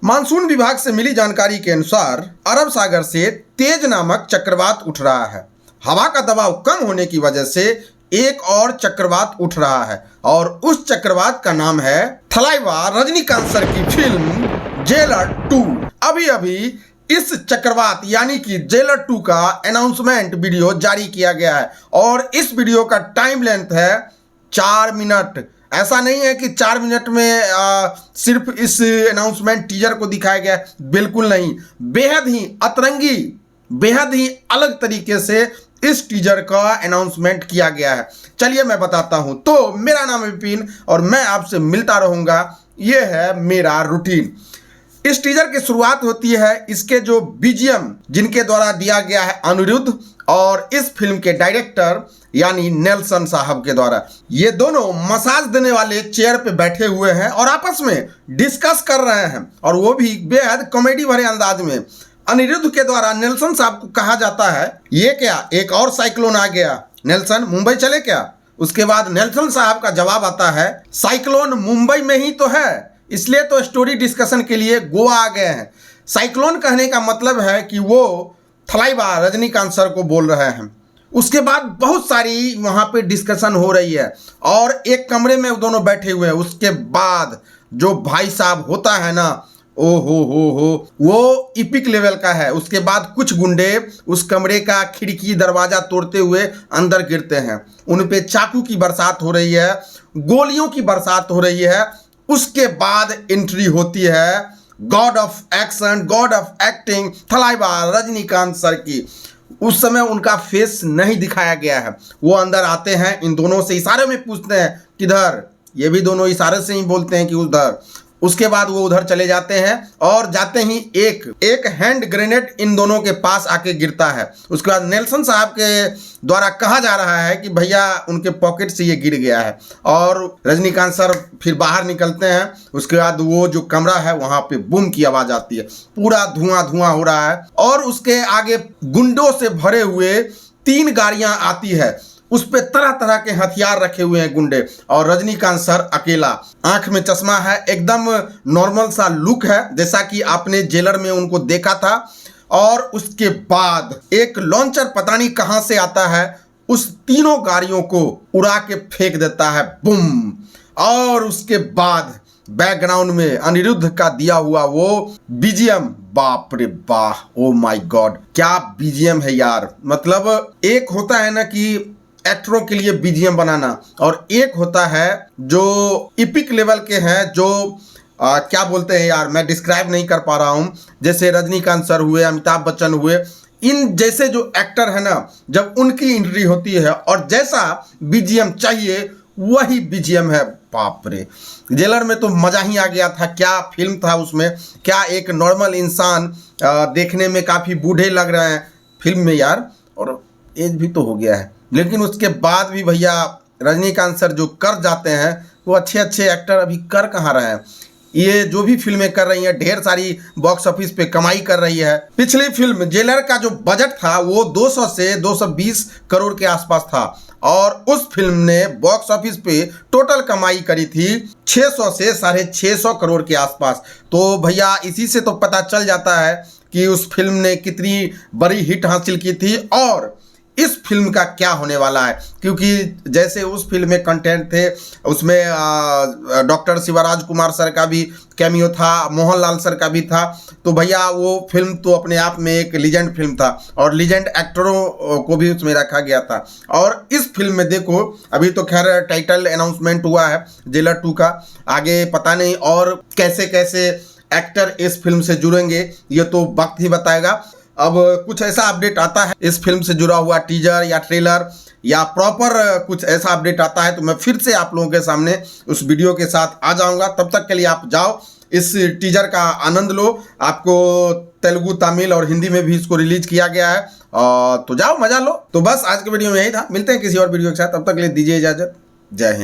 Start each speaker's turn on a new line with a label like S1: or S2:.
S1: Monsoon विभाग से मिली जानकारी के अनुसार अरब सागर से तेज नामक चक्रवात उठ रहा है। हवा का दबाव कम होने की वजह से एक और चक्रवात उठ रहा है और उस चक्रवात का नाम है थलाइवा। रजनीकांत सर की फिल्म जेलर 2। अभी अभी इस चक्रवात यानी कि जेलर 2 का अनाउंसमेंट वीडियो जारी किया गया है और इस वीडियो का टाइम लेंथ है 4 मिनट। ऐसा नहीं है कि 4 मिनट में सिर्फ इस अनाउंसमेंट टीजर को दिखाया गया, बिल्कुल नहीं। बेहद ही अतरंगी, बेहद ही अलग तरीके से इस टीजर का अनाउंसमेंट किया गया है। चलिए मैं बताता हूं। तो मेरा नाम है विपिन और मैं आपसे मिलता रहूंगा। ये है मेरा रूटीन। इस टीजर की शुरुआत होती है इसके जो बीजीएम जिनके द्वारा दिया गया है अनिरुद्ध और इस फिल्म के डायरेक्टर यानी नेल्सन साहब के द्वारा। ये दोनों मसाज देने वाले चेयर पे बैठे हुए हैं और आपस में डिस्कस कर रहे हैं और वो भी बेहद कॉमेडी भरे अंदाज में। अनिरुद्ध के द्वारा नेल्सन साहब को कहा जाता है, ये क्या एक और साइक्लोन आ गया, नेल्सन मुंबई चले क्या? उसके बाद नेल्सन साहब का जवाब आता है, साइक्लोन मुंबई में ही तो है, इसलिए तो स्टोरी डिस्कशन के लिए गोवा आ गए हैं। साइक्लोन कहने का मतलब है कि वो थलाइवा रजनीकांत सर को बोल रहे हैं। उसके बाद बहुत सारी वहाँ पे डिस्कशन हो रही है और एक कमरे में दोनों बैठे हुए हैं। उसके बाद जो भाई साहब होता है ना, ओ हो वो इपिक लेवल का है। उसके बाद कुछ गुंडे उस कमरे का खिड़की दरवाजा तोड़ते हुए अंदर गिरते हैं। उन पे चाकू की बरसात हो रही है, गोलियों की बरसात हो रही है। उसके बाद एंट्री होती है God of action, God of acting Thalaiva Rajinikanth sir की। उस समय उनका फेस नहीं दिखाया गया है। वो अंदर आते हैं, इन दोनों से इशारे में पूछते हैं किधर, ये भी दोनों इशारे से ही बोलते हैं कि उधर। उसके बाद वो उधर चले जाते हैं और जाते ही एक हैंड ग्रेनेड इन दोनों के पास आके गिरता है। उसके बाद नेल्सन साहब के द्वारा कहा जा रहा है कि भैया उनके पॉकेट से ये गिर गया है और रजनीकांत सर फिर बाहर निकलते हैं। उसके बाद वो जो कमरा है वहाँ पे बूम की आवाज़ आती है, पूरा धुआं हो रहा है और उसके आगे गुंडों से भरे हुए 3 गाड़ियाँ आती है। उस पे तरह तरह के हथियार रखे हुए हैं गुंडे और रजनीकांत सर अकेला, आंख में चश्मा है, एकदम नॉर्मल सा लुक है जैसा कि आपने जेलर में उनको देखा था। और उसके बाद एक लॉन्चर पता नहीं कहां से आता है, उस तीनों गाड़ियों को उड़ा के फेंक देता है, बुम। और उसके बाद बैकग्राउंड में अनिरुद्ध का दिया हुआ वो बीजीएम, बाप रे वाह, ओ माय गॉड, क्या बीजीएम है यार। मतलब एक होता है ना कि एक्टरों के लिए बीजीएम बनाना और एक होता है जो इपिक लेवल के हैं, जो क्या बोलते हैं यार, मैं डिस्क्राइब नहीं कर पा रहा हूँ। जैसे रजनीकांत सर हुए, अमिताभ बच्चन हुए, इन जैसे जो एक्टर है ना, जब उनकी एंट्री होती है और जैसा बीजीएम चाहिए वही बीजीएम है। बाप रे, जेलर में तो मज़ा ही आ गया था। क्या फिल्म था उसमें, क्या एक नॉर्मल इंसान देखने में काफ़ी बूढ़े लग रहे हैं फिल्म में यार, और एज भी तो हो गया है। लेकिन उसके बाद भी भैया रजनीकांत सर जो कर जाते हैं वो अच्छे एक्टर अभी कर कहाँ रहे हैं। ये जो भी फिल्में कर रही हैं ढेर सारी बॉक्स ऑफिस पे कमाई कर रही है। पिछली फिल्म जेलर का जो बजट था वो 200 से 220 करोड़ के आसपास था और उस फिल्म ने बॉक्स ऑफिस पे टोटल कमाई करी थी 600 से 650 करोड़ के आसपास। तो भैया इसी से तो पता चल जाता है कि उस फिल्म ने कितनी बड़ी हिट हासिल की थी और इस फिल्म का क्या होने वाला है। क्योंकि जैसे उस फिल्म में कंटेंट थे, उसमें डॉक्टर शिवराज कुमार सर का भी कैमियो था, मोहनलाल सर का भी था। तो भैया वो फिल्म तो अपने आप में एक लीजेंड फिल्म था और लीजेंड एक्टरों को भी उसमें रखा गया था। और इस फिल्म में देखो, अभी तो खैर टाइटल अनाउंसमेंट हुआ है जेलर 2 का, आगे पता नहीं और कैसे कैसे एक्टर इस फिल्म से जुड़ेंगे, ये तो वक्त ही बताएगा। अब कुछ ऐसा अपडेट आता है इस फिल्म से जुड़ा हुआ टीजर या ट्रेलर या प्रॉपर कुछ ऐसा अपडेट आता है तो मैं फिर से आप लोगों के सामने उस वीडियो के साथ आ जाऊंगा। तब तक के लिए आप जाओ, इस टीजर का आनंद लो। आपको तेलुगु, तमिल और हिंदी में भी इसको रिलीज किया गया है, तो जाओ मजा लो। तो बस आज के वीडियो में यही था, मिलते हैं किसी और वीडियो के साथ, तब तक के लिए दीजिए इजाजत। जय हिंद।